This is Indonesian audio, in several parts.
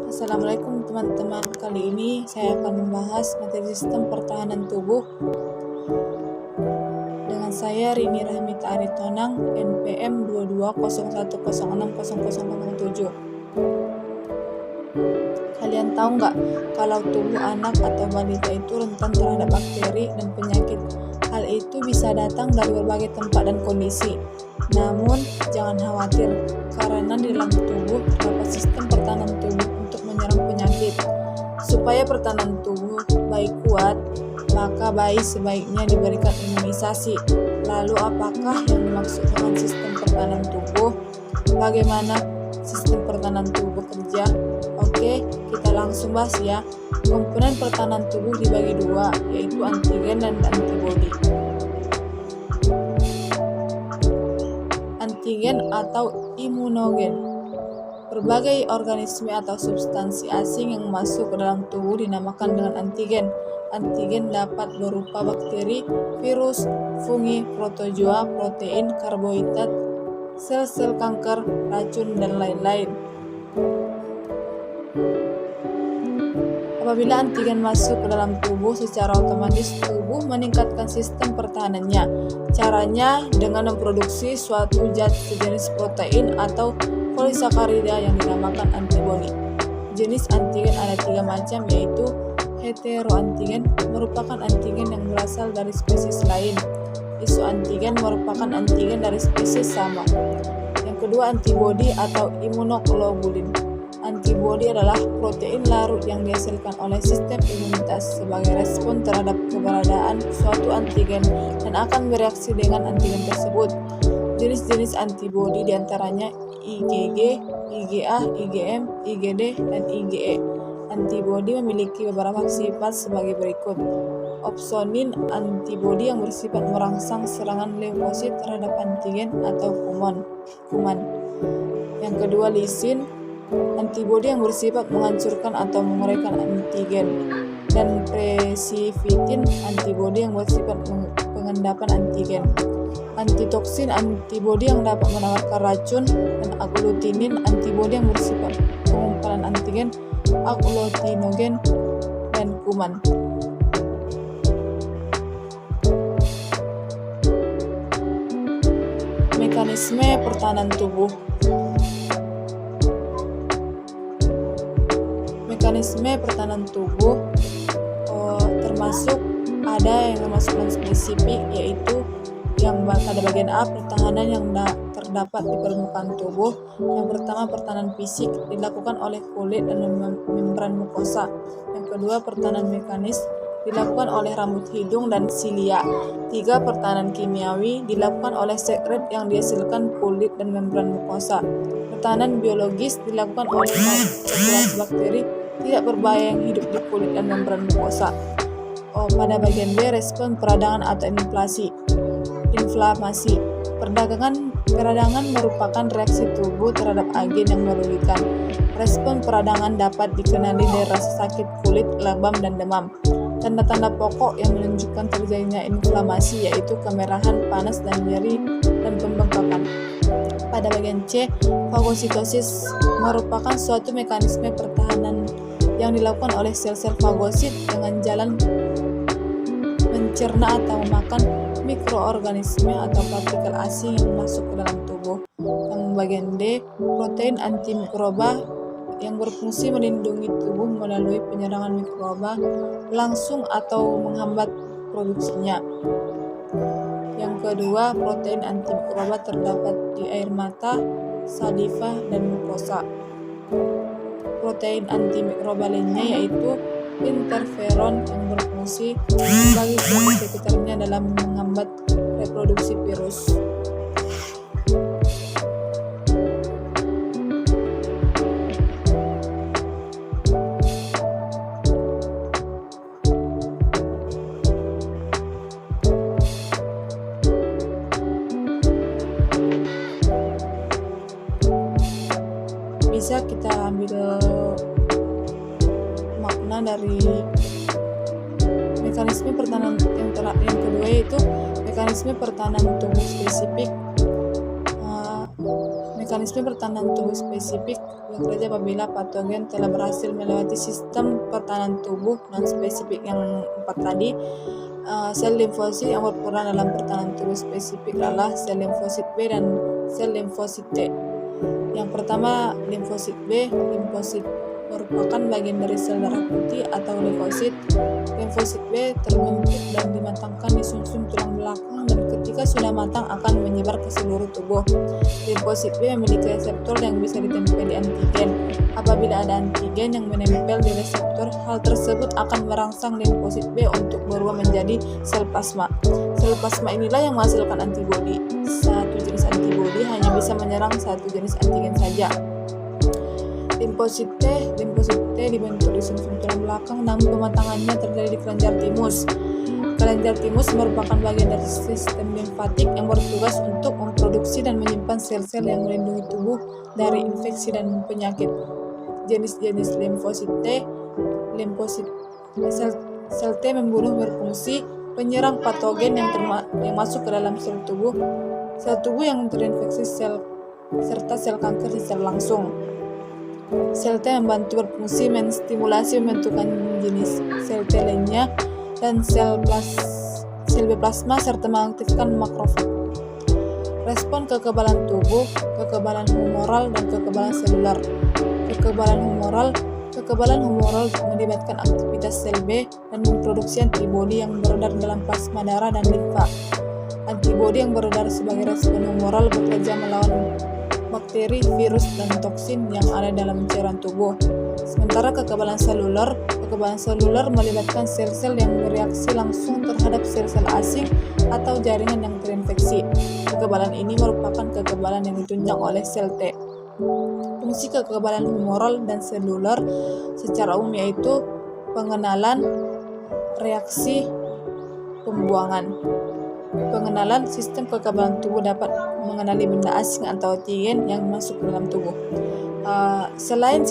Assalamualaikum teman-teman, kali ini saya akan membahas materi sistem pertahanan tubuh dengan saya Rini Rahmita Aritonang, NPM 2201060007. Kalian tahu nggak kalau tubuh anak atau balita itu rentan terhadap bakteri dan penyakit? Hal itu bisa datang dari berbagai tempat dan kondisi. Namun, jangan khawatir, karena di dalam tubuh terdapat sistem pertahanan tubuh untuk menyerang penyakit. Supaya pertahanan tubuh bayi kuat, maka bayi sebaiknya diberikan imunisasi. Lalu, apakah yang dimaksud dengan sistem pertahanan tubuh? Bagaimana sistem pertahanan tubuh bekerja? Oke, kita langsung bahas ya. Komponen pertahanan tubuh dibagi dua, yaitu antigen dan antibodi. Antigen atau imunogen. Berbagai organisme atau substansi asing yang masuk ke dalam tubuh dinamakan dengan antigen. Antigen dapat berupa bakteri, virus, fungi, protozoa, protein, karbohidrat, sel-sel kanker, racun, dan lain-lain. Apabila antigen masuk ke dalam tubuh, secara otomatis tubuh meningkatkan sistem pertahanannya. Caranya dengan memproduksi suatu zat sejenis protein atau polisakarida yang dinamakan antibodi. Jenis antigen ada 3 macam, yaitu heteroantigen, merupakan antigen yang berasal dari spesies lain. Isoantigen merupakan antigen dari spesies sama. Yang kedua, antibodi atau imunoglobulin. Antibodi adalah protein larut yang dihasilkan oleh sistem imunitas sebagai respon terhadap keberadaan suatu antigen dan akan bereaksi dengan antigen tersebut. Jenis-jenis antibodi diantaranya IgG, IgA, IgM, IgD, dan IgE. Antibodi memiliki beberapa sifat sebagai berikut. Opsonin, antibodi yang bersifat merangsang serangan leukosit terhadap antigen atau kuman. Yang kedua, lisin, antibodi yang bersifat menghancurkan atau menguraikan antigen. Dan presifitin, antibodi yang bersifat pengendapan antigen. Antitoksin, antibodi yang dapat menawarkan racun. Dan agglutinin, antibodi yang bersifat pengumpalan antigen, agglutinogen, dan kuman. Mekanisme pertahanan tubuh. Mekanisme pertahanan tubuh termasuk ada yang memasukkan spesifik, yaitu yang pada bagian A, pertahanan yang terdapat di permukaan tubuh. Yang pertama, pertahanan fisik dilakukan oleh kulit dan membran mukosa. Yang kedua, pertahanan mekanis dilakukan oleh rambut hidung dan silia. 3, pertahanan kimiawi dilakukan oleh sekret yang dihasilkan kulit dan membran mukosa. Pertahanan biologis dilakukan oleh populasi bakteri tidak berbahaya yang hidup di kulit dan membran mukosa. Pada bagian B, respon peradangan atau inflamasi. Peradangan merupakan reaksi tubuh terhadap agen yang merugikan. Respon peradangan dapat dikenali dari rasa sakit kulit, lebam, dan demam. Tanda-tanda pokok yang menunjukkan terjadinya inflamasi yaitu kemerahan, panas, dan nyeri, dan pembengkakan. Pada bagian C, fagositosis merupakan suatu mekanisme pertahanan yang dilakukan oleh sel-sel fagosit dengan jalan mencerna atau memakan mikroorganisme atau partikel asing yang masuk ke dalam tubuh. Yang bagian D, protein antimikroba yang berfungsi melindungi tubuh melalui penyerangan mikroba langsung atau menghambat produksinya. Yang kedua, protein antimikroba terdapat di air mata, saliva, dan mukosa. Protein antimikroba lainnya yaitu interferon yang berfungsi sebagai sel sekitarnya dalam menghambat reproduksi virus. Bisa kita ambil makna dari mekanisme pertahanan yang kedua, yaitu mekanisme pertahanan tubuh spesifik. Mekanisme pertahanan tubuh spesifik bekerja apabila patogen telah berhasil melewati sistem pertahanan tubuh non-spesifik yang 4 tadi. Sel limfosit yang berperan dalam pertahanan tubuh spesifik adalah sel limfosit B dan sel limfosit T. Yang pertama, limfosit B. Limfosit merupakan bagian dari sel darah putih atau leukosit. Limfosit B terbentuk dan dimatangkan di sumsum tulang belakang dan ketika sudah matang akan menyebar ke seluruh tubuh. Limfosit B memiliki reseptor yang bisa ditempeli antigen. Apabila ada antigen yang menempel di reseptor, hal tersebut akan merangsang limfosit B untuk berubah menjadi sel plasma. Sel plasma inilah yang menghasilkan antibodi. Satu jenis antibodi hanya bisa menyerang satu jenis antigen saja. Limfosit T dibentuk di sumsum tulang belakang, namun pematangannya terjadi di kelenjar timus. Kelenjar timus merupakan bagian dari sistem limfatik yang bertugas untuk memproduksi dan menyimpan sel-sel yang melindungi tubuh dari infeksi dan penyakit. Jenis-jenis limfosit T, sel T membunuh berfungsi penyerang patogen yang masuk ke dalam sel tubuh yang terinfeksi serta sel kanker secara langsung. Sel T membantu berfungsi menstimulasi pembentukan jenis sel T lainnya dan sel B plasma serta mengaktifkan makrofag. Respon kekebalan tubuh, kekebalan humoral dan kekebalan seluler. Kekebalan humoral melibatkan aktivitas sel B dan memproduksi antibodi yang beredar dalam plasma darah dan limfa. Antibodi yang beredar sebagai respon humoral bekerja melawan bakteri, virus, dan toksin yang ada dalam cairan tubuh. Sementara kekebalan seluler melibatkan sel-sel yang bereaksi langsung terhadap sel-sel asing atau jaringan yang terinfeksi. Kekebalan ini merupakan kekebalan yang ditunjang oleh sel T. Fungsi kekebalan humoral dan seluler secara umum yaitu pengenalan, reaksi, pembuangan. Pengenalan sistem kekebalan tubuh dapat mengenali benda asing atau antigen yang masuk ke dalam tubuh. Selain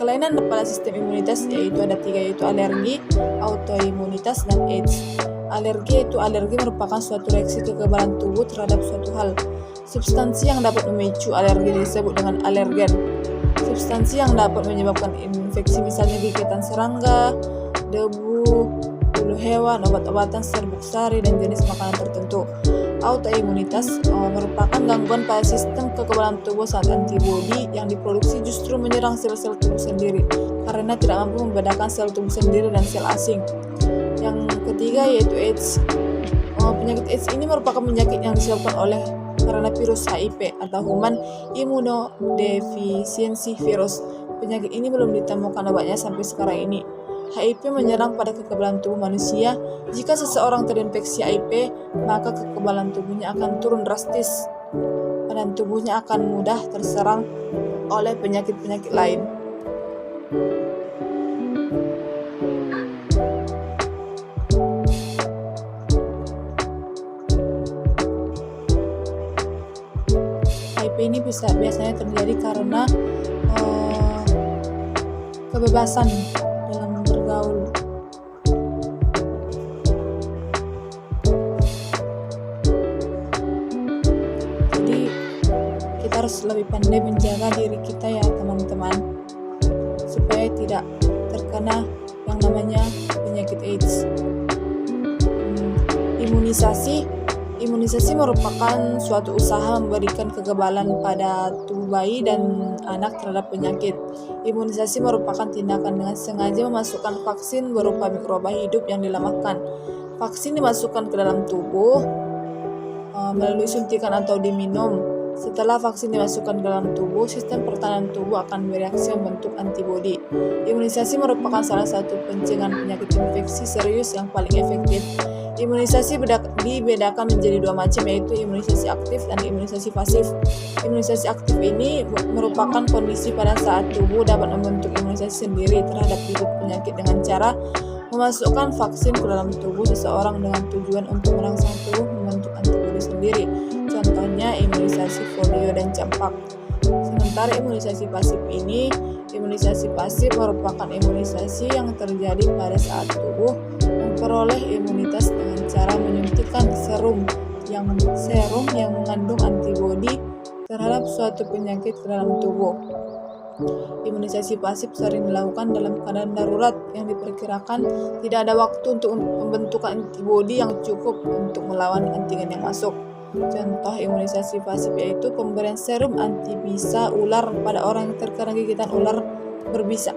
kelainan pada sistem imunitas ada 3 yaitu alergi, autoimunitas, dan AIDS. Alergi merupakan suatu reaksi kekebalan tubuh terhadap suatu hal. Substansi yang dapat memicu alergi disebut dengan alergen. Substansi yang dapat menyebabkan infeksi misalnya gigitan serangga, debu, bulu hewan, obat-obatan, serbuk sari, dan jenis makanan tertentu. Autoimunitas merupakan gangguan pada sistem kekebalan tubuh saat antibodi yang diproduksi justru menyerang sel-sel tubuh sendiri karena tidak mampu membedakan sel tubuh sendiri dan sel asing. Yang ketiga yaitu AIDS. Penyakit AIDS ini merupakan penyakit yang disebabkan oleh karena virus HIV atau Human Immunodeficiency Virus. Penyakit ini belum ditemukan obatnya sampai sekarang ini. HIV menyerang pada kekebalan tubuh manusia. Jika seseorang terinfeksi HIV, maka kekebalan tubuhnya akan turun drastis dan tubuhnya akan mudah terserang oleh penyakit-penyakit lain. HIV ini biasanya terjadi karena kebebasan dalam bergaul. Jadi kita harus lebih pandai menjaga diri kita ya teman-teman, supaya tidak terkena yang namanya penyakit AIDS. Imunisasi merupakan suatu usaha memberikan kekebalan pada tubuh bayi dan anak terhadap penyakit. Imunisasi merupakan tindakan dengan sengaja memasukkan vaksin berupa mikroba hidup yang dilemahkan. Vaksin dimasukkan ke dalam tubuh melalui suntikan atau diminum. Setelah vaksin dimasukkan ke dalam tubuh, sistem pertahanan tubuh akan bereaksi membentuk antibodi. Imunisasi merupakan salah satu pencegahan penyakit infeksi serius yang paling efektif. Imunisasi dibedakan menjadi 2 macam, yaitu imunisasi aktif dan imunisasi pasif. Imunisasi aktif ini merupakan kondisi pada saat tubuh dapat membentuk imunisasi sendiri terhadap bibit penyakit dengan cara memasukkan vaksin ke dalam tubuh seseorang dengan tujuan untuk merangsang tubuh membentuk antibodi sendiri. Contohnya imunisasi polio dan campak. Sementara imunisasi pasif merupakan imunisasi yang terjadi pada saat tubuh memperoleh imunitas dengan cara menyuntikkan serum yang mengandung antibodi terhadap suatu penyakit ke dalam tubuh. Imunisasi pasif sering dilakukan dalam keadaan darurat yang diperkirakan tidak ada waktu untuk pembentukan antibodi yang cukup untuk melawan antigen yang masuk. Contoh imunisasi pasif yaitu pemberian serum antibisa ular pada orang yang terkena gigitan ular berbisa.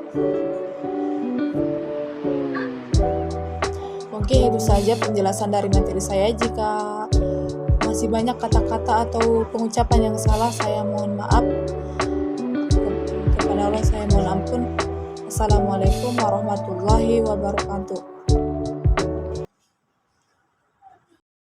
Oke, itu saja penjelasan dari materi saya. Jika masih banyak kata-kata atau pengucapan yang salah, saya mohon maaf. Kepada Allah saya mohon ampun. Assalamualaikum warahmatullahi wabarakatuh.